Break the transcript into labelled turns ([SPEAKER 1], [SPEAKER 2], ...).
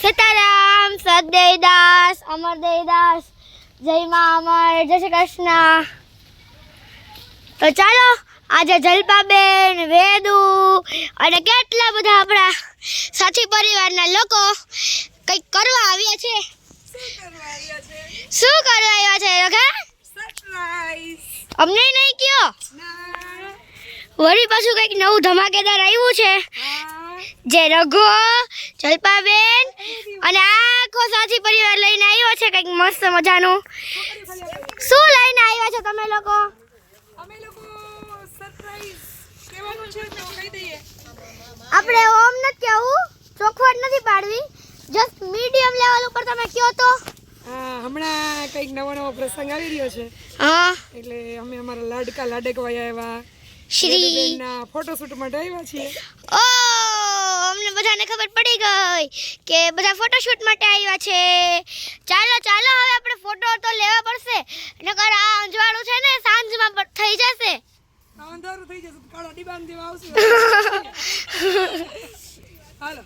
[SPEAKER 1] સીતારામ, સદદેવદાસ, અમરદેવદાસ, જય મા અમર, જય શ્રી કૃષ્ણ. તો ચાલો આજે જલપાબેન, વેદુ અને કેટલા બધા આપણા સાથી પરિવારના લોકો કંઈક કરવા આવ્યા છે. શું કરવા આવ્યા છે લોકા?
[SPEAKER 2] સરપ્રાઈઝ.
[SPEAKER 1] અમને નહીં કયો. વળી પાછું કંઈક નવું ધમાકેદાર આવ્યું છે. જે રઘુ, જલપાબેન અને આખો સાથી પરિવાર લઈને આવ્યો છે કંઈક મસ્ત મજાનું. શું લઈને આવ્યા છો તમે લોકો?
[SPEAKER 2] અમે લોકો સરપ્રાઈઝ કહેવાનું છે તો કહી દઈએ.
[SPEAKER 1] આપણે ઓમ નથી કહેવું, ચોખવટ નથી પાડવી, જસ્ટ મીડિયમ લેવલ ઉપર તમે કહો તો.
[SPEAKER 2] હમણાં કંઈક નવો પ્રસંગ આવી રહ્યો છે
[SPEAKER 1] હા,
[SPEAKER 2] એટલે અમે અમારા લાડકા લાડકવાયા આવ્યા
[SPEAKER 1] શ્રી
[SPEAKER 2] બેનના ફોટોશૂટ માટે આવ્યા છીએ.
[SPEAKER 1] ઓ અમને બધાને ખબર પડી ગઈ કે બધા ફોટોશૂટ માટે આવ્યા છે. ચાલો ચાલો હવે આપણે ફોટો તો લેવા પડશે, નકર આ અંજવાળું છે ને સાંજમાં થઈ જશે.
[SPEAKER 2] અંધારું થઈ જશે, કાળા ડિબાન જેવા આવશે. હાલો